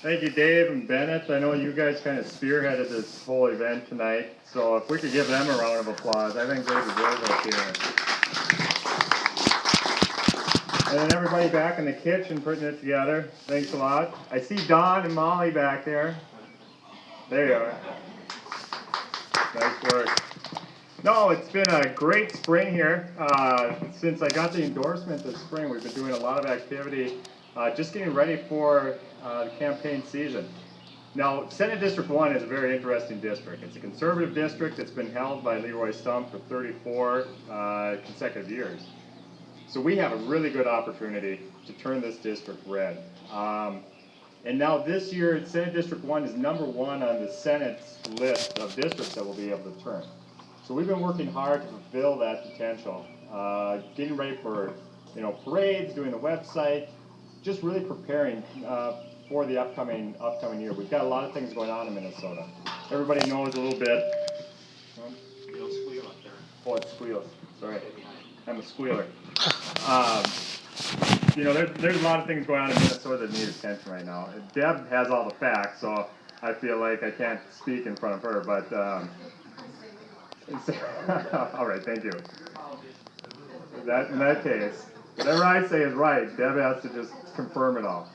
Thank you, Dave and Bennett. I know you guys kind of spearheaded this whole event tonight, so if we could give them a round of applause, I think they deserve it here. And then everybody back in the kitchen putting it together. Thanks a lot. I see Don and Molly back there. There you are. Nice work. No, it's been a great spring here. Since I got the endorsement this spring, we've been doing a lot of activity, just getting ready for the campaign season. Now, Senate District 1 is a very interesting district. It's a conservative district that's been held by Leroy Stump for 34 consecutive years. So we have a really good opportunity to turn this district red. And now this year, Senate District 1 is #1 on the Senate's list of districts that will be able to turn. So we've been working hard to fulfill that potential, getting ready for parades, doing the website, just really preparing for the upcoming year. We've got a lot of things going on in Minnesota. Everybody knows a little bit. You'll squeal up there. Oh, it squeals. Sorry, I'm a squealer. There's a lot of things going on in Minnesota that need attention right now. Deb has all the facts, so I feel like I can't speak in front of her, but all right, thank you. In that case, whatever I say is right. Deb has to just confirm it all.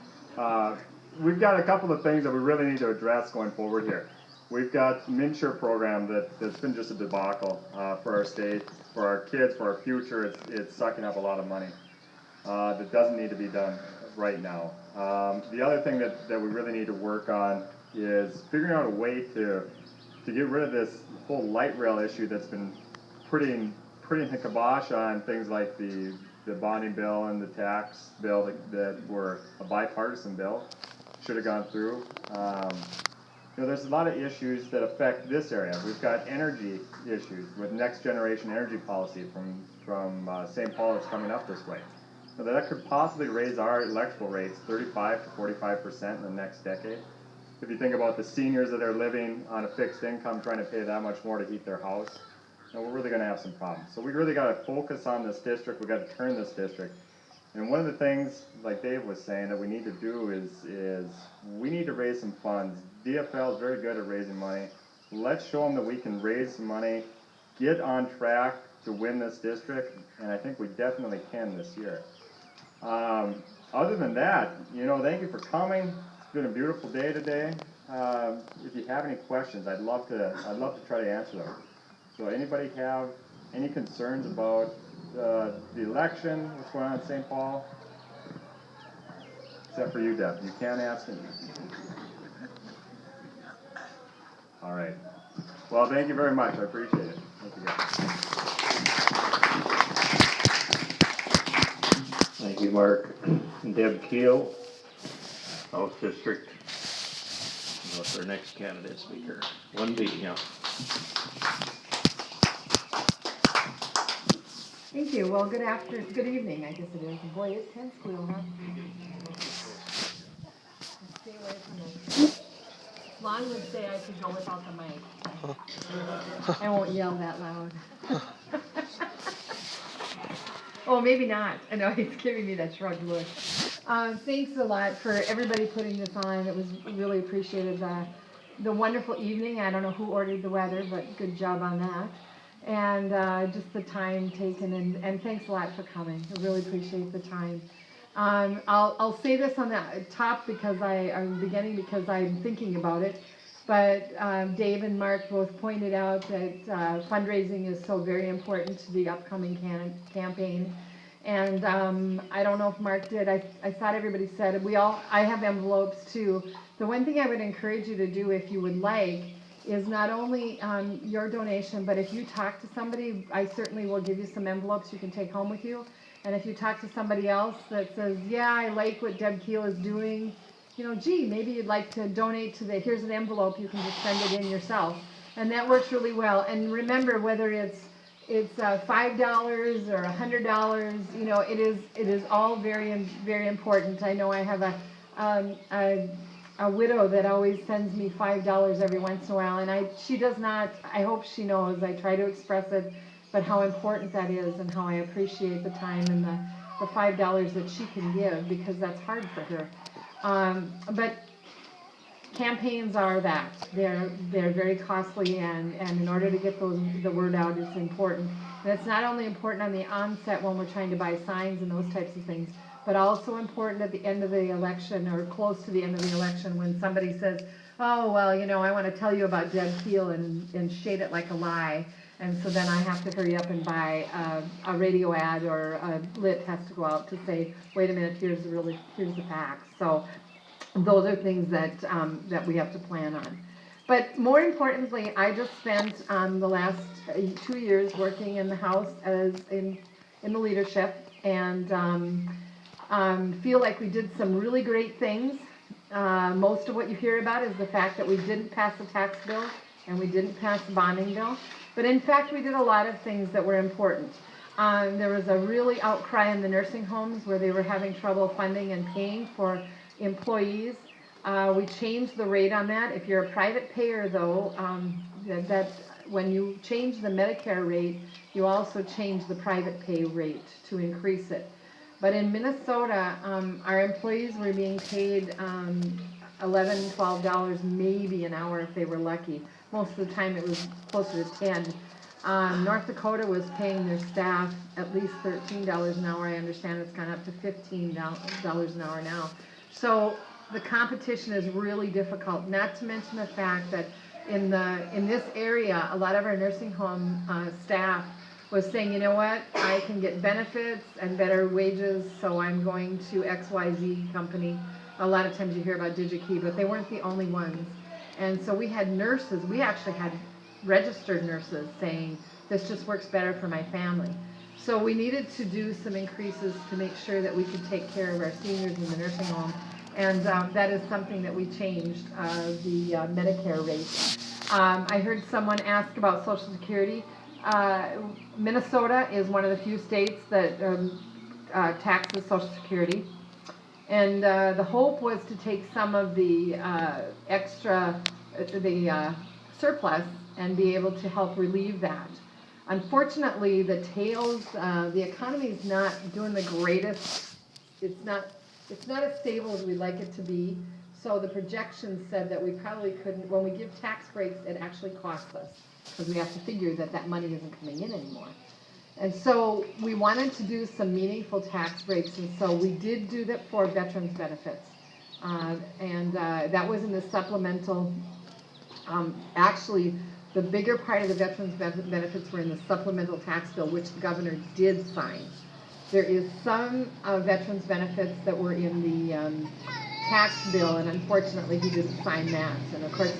We've got a couple of things that we really need to address going forward here. We've got the MNsure program that's been just a debacle for our state, for our kids, for our future. It's sucking up a lot of money that doesn't need to be done right now. The other thing that we really need to work on is figuring out a way to get rid of this whole light rail issue that's been putting the kibosh on things like the bonding bill and the tax bill that were a bipartisan bill. Should have gone through. There's a lot of issues that affect this area. We've got energy issues with next generation energy policy from St. Paul that's coming up this way. So that could possibly raise our electrical rates 35 to 45% in the next decade. If you think about the seniors that are living on a fixed income trying to pay that much more to heat their house, we're really going to have some problems. So we really got to focus on this district. We got to turn this district. And one of the things, like Dave was saying, that we need to do is we need to raise some funds. DFL is very good at raising money. Let's show them that we can raise some money, get on track to win this district, and I think we definitely can this year. Other than that, thank you for coming. It's been a beautiful day today. If you have any questions, I'd love to try to answer them. So anybody have any concerns about the election, what's going on in St. Paul? Except for you, Deb. You can't ask me. All right. Well, thank you very much. I appreciate it. Thank you, guys. Thank you, Mark. Deb Keel, House District. What's our next candidate speaker? 1B, yeah. Thank you. Well, good evening, I guess it is. Boy, it can squeal, huh? Stay away from me. Lon would say I could go without the mic. I won't yell that loud. Oh, maybe not. I know he's giving me that shrugged look. Thanks a lot for everybody putting this on. It was really appreciated. The wonderful evening. I don't know who ordered the weather, but good job on that. And just the time taken, and thanks a lot for coming. I really appreciate the time. I'll say this on the top because I'm thinking about it. But Dave and Mark both pointed out that fundraising is so very important to the upcoming campaign. And I don't know if Mark did. I thought everybody said it. I have envelopes too. The one thing I would encourage you to do, if you would like, is not only your donation, but if you talk to somebody, I certainly will give you some envelopes you can take home with you. And if you talk to somebody else that says, yeah, I like what Deb Keel is doing, maybe you'd like to donate to here's an envelope, you can just send it in yourself. And that works really well. And remember, whether it's $5 or $100, it is all very, very important. I know I have a widow that always sends me $5 every once in a while, and she does not, I hope she knows, I try to express it, but how important that is and how I appreciate the time and the $5 that she can give, because that's hard for her. But campaigns are that. They're very costly, and in order to get the word out, it's important. And it's not only important on the onset when we're trying to buy signs and those types of things, but also important at the end of the election or close to the end of the election when somebody says, oh, well, I want to tell you about Deb Keel and shade it like a lie. And so then I have to hurry up and buy a radio ad, or a lit has to go out to say, wait a minute, here's the facts. So those are things that we have to plan on. But more importantly, I just spent the last 2 years working in the House as in the leadership, and feel like we did some really great things. Most of what you hear about is the fact that we didn't pass a tax bill and we didn't pass a bonding bill. But in fact, we did a lot of things that were important. There was a really outcry in the nursing homes where they were having trouble funding and paying for employees. We changed the rate on that. If you're a private payer, though, that when you change the Medicare rate, you also change the private pay rate to increase it. But in Minnesota, our employees were being paid $11, $12 maybe an hour if they were lucky. Most of the time it was closer to 10. North Dakota was paying their staff at least $13 an hour. I understand it's gone up to $15 an hour now. So the competition is really difficult, not to mention the fact that in this area, a lot of our nursing home staff was saying, you know what, I can get benefits and better wages, so I'm going to XYZ company. A lot of times you hear about DigiKey, but they weren't the only ones. And so we had nurses, we actually had registered nurses saying, this just works better for my family. So we needed to do some increases to make sure that we could take care of our seniors in the nursing home. And that is something that we changed, the Medicare rate. I heard someone ask about Social Security. Minnesota is one of the few states that taxes Social Security. And the hope was to take some of the surplus and be able to help relieve that. Unfortunately, the economy is not doing the greatest. It's not as stable as we'd like it to be. So the projections said that we probably couldn't, when we give tax breaks, it actually costs us, because we have to figure that money isn't coming in anymore. And so we wanted to do some meaningful tax breaks, and so we did do that for veterans benefits. That was in the supplemental. Actually, the bigger part of the veterans benefits were in the supplemental tax bill, which the governor did sign. There is some veterans benefits that were in the tax bill, and unfortunately he didn't sign that. And of course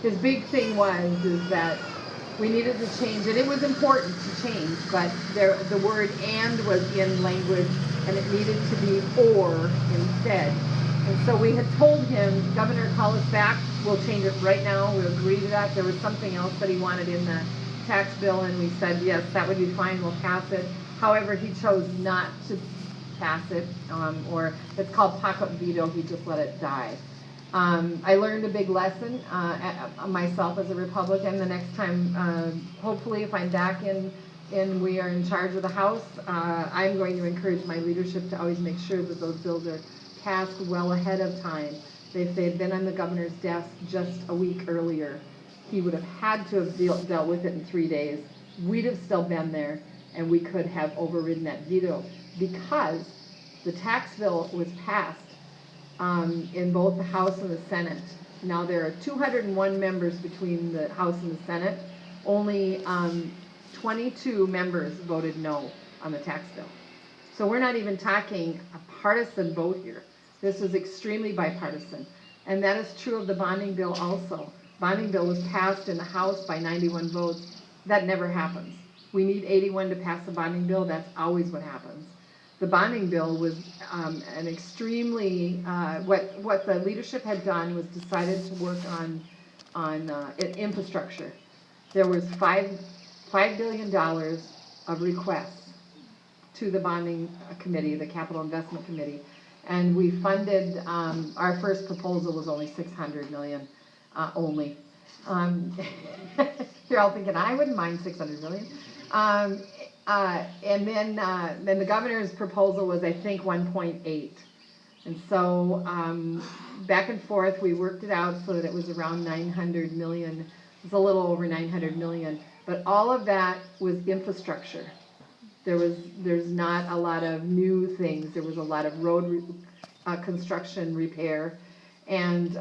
his big thing is that we needed to change, and it was important to change, but the word "and" was in language, and it needed to be "or" instead. And so we had told him, Governor, call us back, we'll change it right now, we'll agree to that. There was something else that he wanted in the tax bill, and we said, yes, that would be fine, we'll pass it. However, he chose not to pass it, or it's called pocket veto, he just let it die. I learned a big lesson myself as a Republican. The next time, hopefully, if I'm back and we are in charge of the House, I'm going to encourage my leadership to always make sure that those bills are passed well ahead of time. If they had been on the governor's desk just a week earlier, he would have had to have dealt with it in 3 days. We'd have still been there, and we could have overridden that veto, because the tax bill was passed in both the House and the Senate. Now there are 201 members between the House and the Senate. Only 22 members voted no on the tax bill. So we're not even talking a partisan vote here. This is extremely bipartisan. And that is true of the bonding bill also. Bonding bill was passed in the House by 91 votes. That never happens. We need 81 to pass the bonding bill. That's always what happens. The bonding bill was an extremely, what the leadership had done was decided to work on infrastructure. There was $5 billion of requests to the bonding committee, the capital investment committee, and we funded, our first proposal was only $600 million, only. You're all thinking, I wouldn't mind $600 million. And then the governor's proposal was, I think, 1.8. And so, back and forth, we worked it out so that it was around 900 million. It's a little over 900 million, but all of that was infrastructure. There's not a lot of new things. There was a lot of road construction repair, and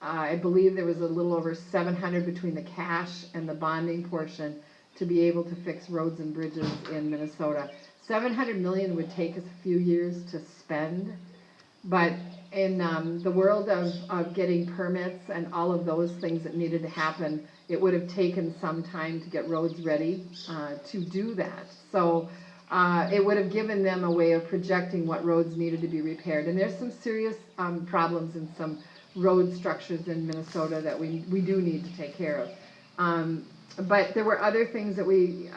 I believe there was a little over 700 between the cash and the bonding portion to be able to fix roads and bridges in Minnesota. 700 million would take us a few years to spend, but in the world of getting permits and all of those things that needed to happen, it would have taken some time to get roads ready to do that. So it would have given them a way of projecting what roads needed to be repaired. And there's some serious problems in some road structures in Minnesota that we do need to take care of. But there were other things that we,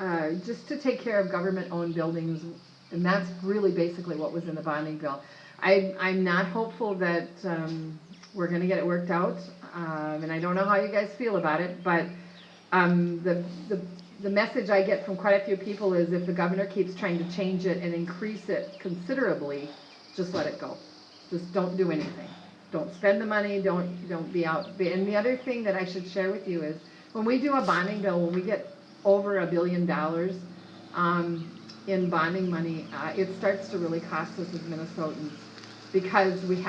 just to take care of government-owned buildings, and that's really basically what was in the bonding bill. I'm not hopeful that we're going to get it worked out, and I don't know how you guys feel about it, but the message I get from quite a few people is if the governor keeps trying to change it and increase it considerably, just let it go. Just don't do anything. Don't spend the money, don't be out. And the other thing that I should share with you is when we do a bonding bill, when we get over $1 billion in bonding money, it starts to really cost us as Minnesotans because we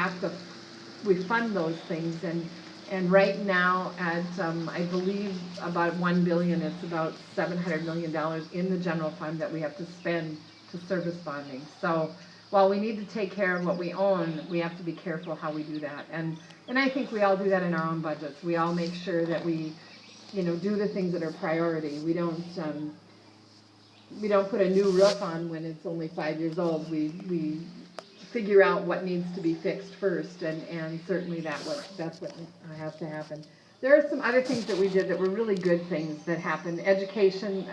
fund those things, and right now at I believe about $1 billion, it's about $700 million in the general fund that we have to spend to service bonding. So while we need to take care of what we own, we have to be careful how we do that, and I think we all do that in our own budgets. We all make sure that we do the things that are priority. We don't put a new roof on when it's only 5 years old. We figure out what needs to be fixed first, and certainly that's what has to happen. There are some other things that we did that were really good things that happened. Education,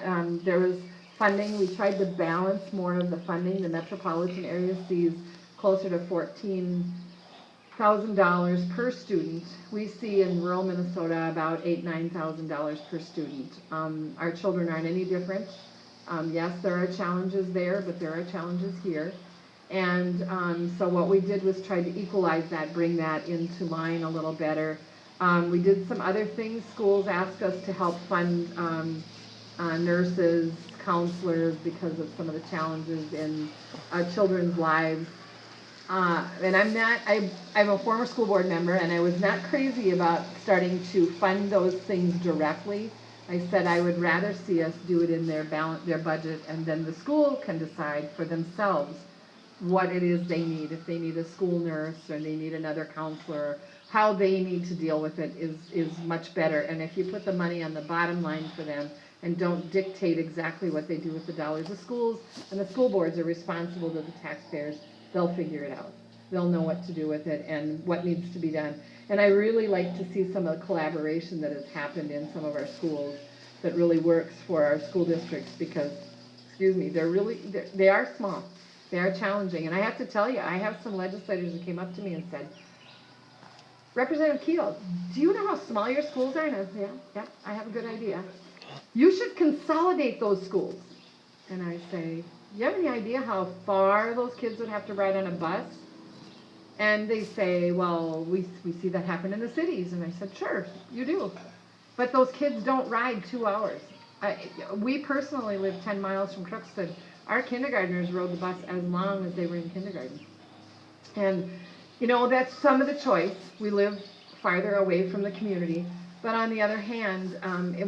there was funding. We tried to balance more of the funding. The metropolitan area sees closer to $14,000 per student. We see in rural Minnesota about $8,000-9,000 per student. Our children aren't any different. Yes, there are challenges there, but there are challenges here. And so what we did was try to equalize that, bring that into line a little better. We did some other things. Schools asked us to help fund nurses, counselors, because of some of the challenges in children's lives. And I'm a former school board member, and I was not crazy about starting to fund those things directly. I said I would rather see us do it in their budget, and then the school can decide for themselves what it is they need. If they need a school nurse or they need another counselor, how they need to deal with it is much better. And if you put the money on the bottom line for them and don't dictate exactly what they do with the dollars, the schools and the school boards are responsible to the taxpayers. They'll figure it out. They'll know what to do with it and what needs to be done. And I really like to see some of the collaboration that has happened in some of our schools that really works for our school districts because, they are small. They are challenging. And I have to tell you, I have some legislators who came up to me and said, Representative Keel, do you know how small your schools are? And I said, yeah, I have a good idea. You should consolidate those schools. And I say, you have any idea how far those kids would have to ride on a bus? And they say, well, we see that happen in the cities. And I said, sure, you do. But those kids don't ride 2 hours. We personally live 10 miles from Crookston. Our kindergartners rode the bus as long as they were in kindergarten. And, that's some of the choice. We live farther away from the community. But on the other hand,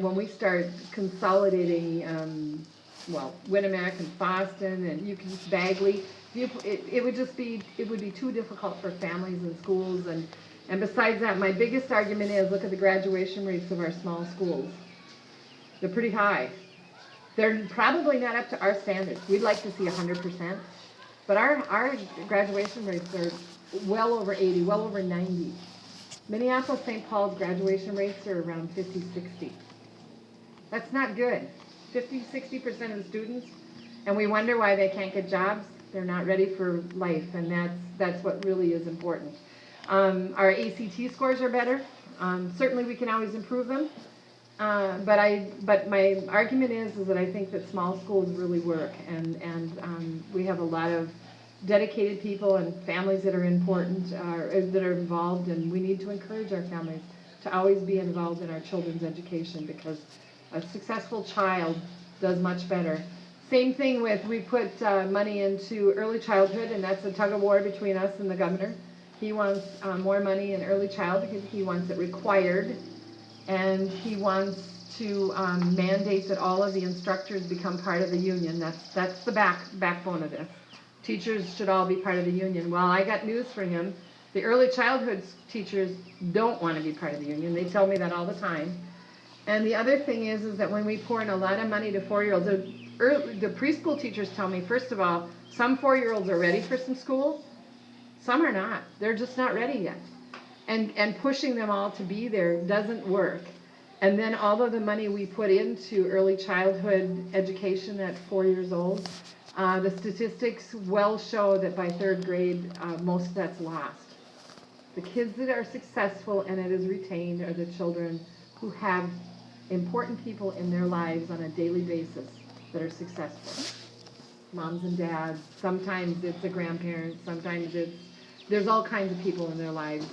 when we start consolidating, Winnemac and Fosston and Bagley, it would be too difficult for families and schools. And besides that, my biggest argument is look at the graduation rates of our small schools. They're pretty high. They're probably not up to our standards. We'd like to see 100%, but our graduation rates are well over 80, well over 90. Minneapolis, St. Paul's graduation rates are around 50, 60. That's not good. 50, 60% of the students, and we wonder why they can't get jobs. They're not ready for life, and that's what really is important. Our ACT scores are better. Certainly we can always improve them. But my argument is that I think that small schools really work, and we have a lot of dedicated people and families that are important, that are involved, and we need to encourage our families to always be involved in our children's education, because a successful child does much better. Same thing with, we put money into early childhood, and that's a tug of war between us and the governor. He wants more money in early childhood. He wants it required, and he wants to mandate that all of the instructors become part of the union. That's the backbone of this. Teachers should all be part of the union. Well, I got news for him. The early childhood teachers don't want to be part of the union. They tell me that all the time. And the other thing is that when we pour in a lot of money to 4-year-olds, the preschool teachers tell me, first of all, some 4-year-olds are ready for some school, some are not. They're just not ready yet. And pushing them all to be there doesn't work. And then all of the money we put into early childhood education at 4 years old, the statistics well show that by 3rd grade, most of that's lost. The kids that are successful and it is retained are the children who have important people in their lives on a daily basis that are successful. Moms and dads, sometimes it's a grandparent, sometimes there's all kinds of people in their lives,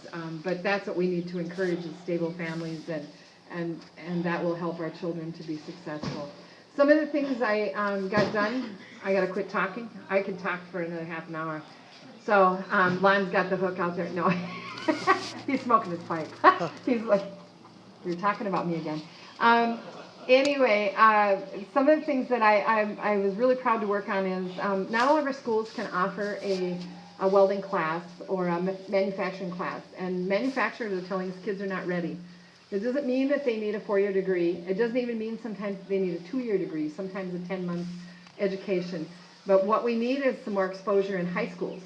but that's what we need to encourage, is stable families, and that will help our children to be successful. Some of the things I got done, I gotta quit talking. I could talk for another half an hour. So, Lon's got the hook out there. No, he's smoking his pipe. He's like, you're talking about me again. Anyway, some of the things that I was really proud to work on is, not all of our schools can offer a welding class or a manufacturing class, and manufacturers are telling us kids are not ready. It doesn't mean that they need a 4-year degree. It doesn't even mean sometimes they need a 2-year degree, sometimes a 10-month education. But what we need is some more exposure in high schools.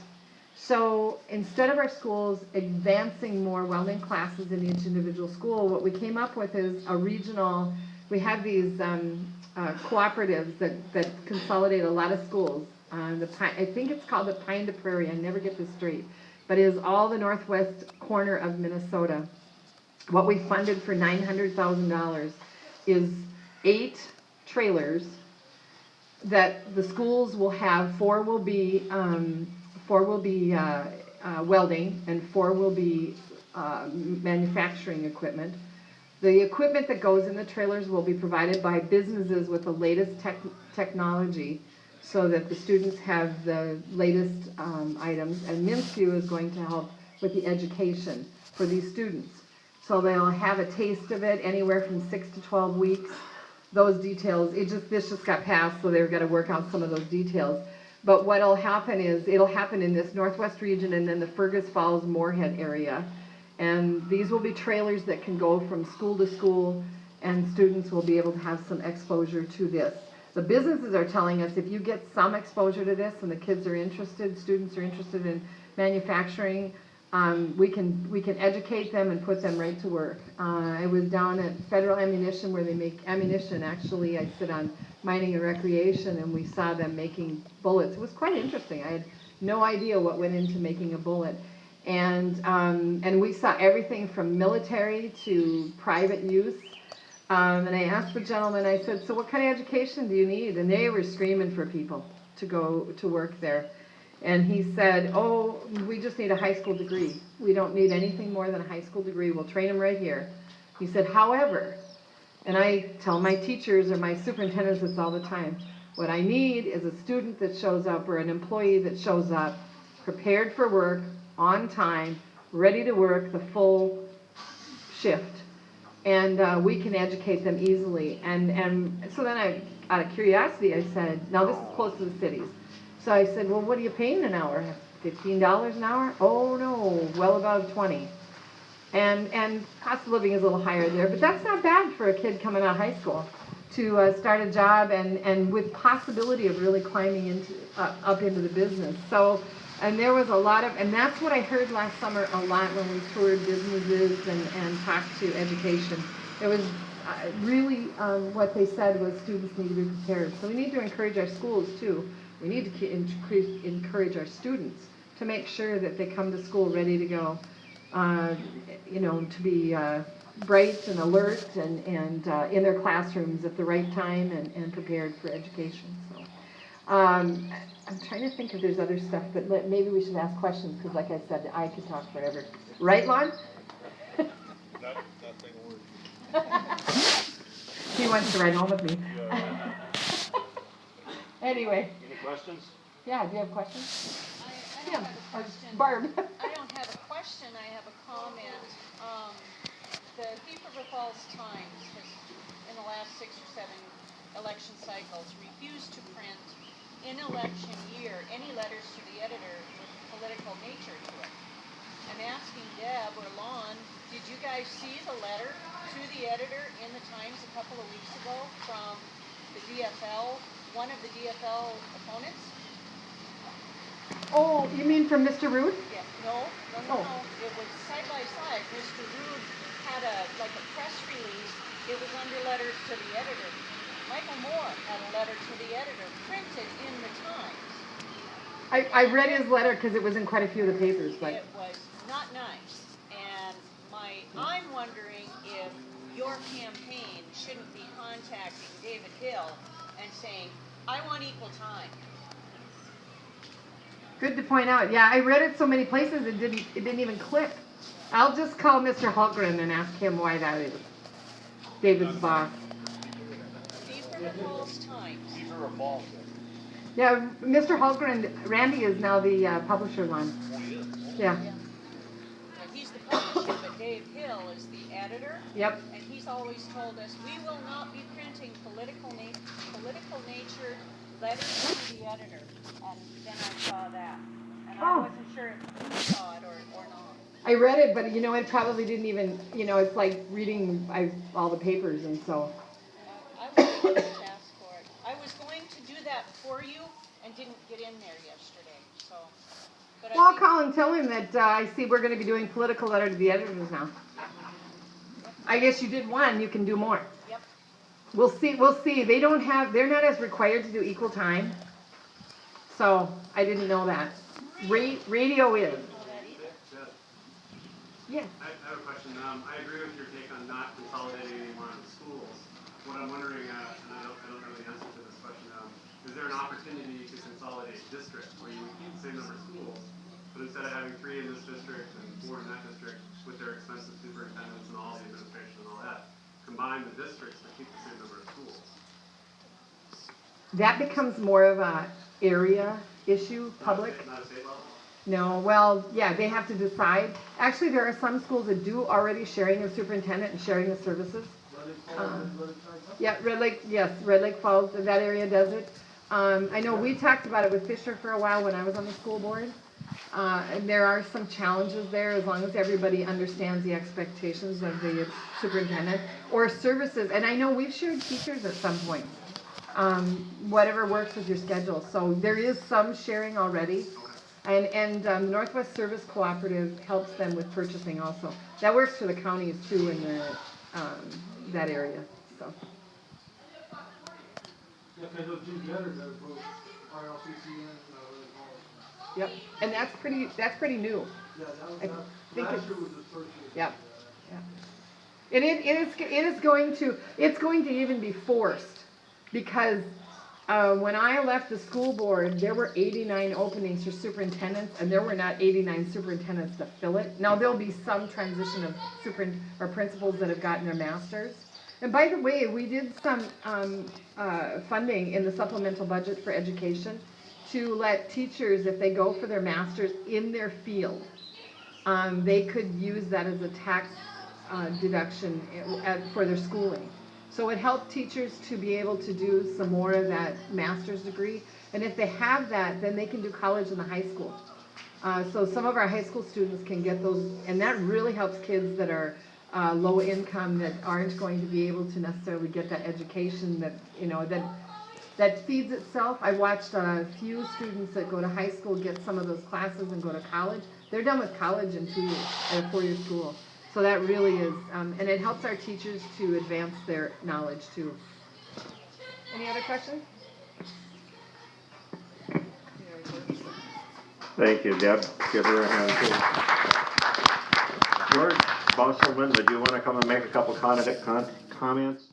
So instead of our schools advancing more welding classes in each individual school, what we came up with is a regional, we have these cooperatives that consolidate a lot of schools. I think it's called the Pine to Prairie, I never get this straight, but it is all the northwest corner of Minnesota. What we funded for $900,000 is 8 trailers that the schools will have. 4 will be welding, and 4 will be manufacturing equipment. The equipment that goes in the trailers will be provided by businesses with the latest technology, so that the students have the latest items, and MnSCU is going to help with the education for these students. So they'll have a taste of it anywhere from 6 to 12 weeks. Those details, this just got passed, so they've got to work out some of those details. But what'll happen is, it'll happen in this northwest region and then the Fergus Falls, Moorhead area. And these will be trailers that can go from school to school, and students will be able to have some exposure to this. The businesses are telling us, if you get some exposure to this and the kids are interested, students are interested in manufacturing, we can educate them and put them right to work. I was down at Federal Ammunition, where they make ammunition. Actually, I sit on Mining and Recreation, and we saw them making bullets. It was quite interesting. I had no idea what went into making a bullet. And we saw everything from military to private use. And I asked the gentleman, I said, so what kind of education do you need? And they were screaming for people to go to work there. And he said, oh, we just need a high school degree. We don't need anything more than a high school degree. We'll train them right here. He said, however, and I tell my teachers or my superintendents this all the time, what I need is a student that shows up, or an employee that shows up, prepared for work, on time, ready to work the full shift. And we can educate them easily. And so then out of curiosity, I said, now this is close to the cities. So I said, well, what are you paying an hour? $15 an hour? Oh no, well above 20. And cost of living is a little higher there, but that's not bad for a kid coming out of high school to start a job and with possibility of really climbing up into the business. So, and there was a lot of, and that's what I heard last summer a lot when we toured businesses and talked to education. It was really what they said was students need to be prepared. So we need to encourage our schools too. We need to encourage our students to make sure that they come to school ready to go, to be bright and alert and in their classrooms at the right time and prepared for education. So, I'm trying to think if there's other stuff, but maybe we should ask questions, because like I said, I could talk forever. Right, Lon? Nothing worse. He wants to ride home with me. Anyway, Any questions? yeah, do you have questions? I Tim, don't have a or question. Barb? I don't have a question, I have a comment. The Thief River Falls Times has, in the last 6 or 7 election cycles, refused to print in election year any letters to the editor with political nature to it. I'm asking Deb or Lon, did you guys see the letter to the editor in the Times a couple of weeks ago from the DFL, one of the DFL opponents? Oh, you mean from Mr. Root? Yeah, no. Oh. It was side by side. Mr. Rude had a press release. It was under letters to the editor. Michael Moore had a letter to the editor printed in the Times. I read his letter because it was in quite a few of the papers, but It was not nice. And I'm wondering if your campaign shouldn't be contacting David Hill and saying, I want equal time. good to point out. Yeah, I read it so many places it didn't even click. I'll just call Mr. Hultgren and ask him why that is. David's boss. Thief River Falls Times. Thief River Falls. Yeah, Mr. Hultgren, Randy is now the publisher one. Yeah. And he's the publisher, but Dave Hill is the editor. Yep. And he's always told us, we will not be printing political nature letters to the editor. And then I saw that. And I Oh. wasn't sure if you saw it or not. I read it, but it probably didn't even, it's like reading all the papers, and so. I was going to ask for it. I was going to do that for you and didn't get in there yesterday, so. But Well, I'll think- call and tell him that I see we're going to be doing political letter to the editors now. I guess you did one, you can do more. Yep. We'll see. They're not as required to do equal time. So, I didn't know that. Radio is. Know that either. Yes. I have a question. I agree with your take on not consolidating anymore on the schools. What I'm wondering, and I don't know the answer to this question, is there an opportunity to consolidate districts where you would keep the same number of schools, but instead of having 3 in this district and 4 in that district with their expensive superintendents and all the administration and all that, combine the districts but keep the same number of schools? That becomes more of a area issue, public. Not a state level? No, well, yeah, they have to decide. Actually, there are some schools that do already sharing the superintendent and sharing the services. Yeah, Red Lake Falls, that area does it. I know we talked about it with Fisher for a while when I was on the school board. And there are some challenges there as long as everybody understands the expectations of the superintendent or services. And I know we've shared teachers at some point. Whatever works with your schedule. So there is some sharing already. And the Northwest Service Cooperative helps them with purchasing also. That works for the counties too in that area. So. Yeah, I know Jim Jetter does both RLCC and Yep. And that's pretty new. yeah, I think last it's- year was his first year. Yep. And it's going to even be forced because when I left the school board, there were 89 openings for superintendents, and there were not 89 superintendents to fill it. Now there'll be some transition of principals that have gotten their masters. And by the way, we did some funding in the supplemental budget for education to let teachers, if they go for their masters in their field, they could use that as a tax deduction for their schooling. So it helped teachers to be able to do some more of that master's degree. And if they have that, then they can do college in the high school. So some of our high school students can get those, and that really helps kids that are low income, that aren't going to be able to necessarily get that education that feeds itself. I watched a few students that go to high school get some of those classes and go to college. They're done with college in 2 years at a 4-year school. So that really is, and it helps our teachers to advance their knowledge too. Any other questions? Thank you, Deb. Give her a hand too. George Bosselman, did you want to come and make a couple comments?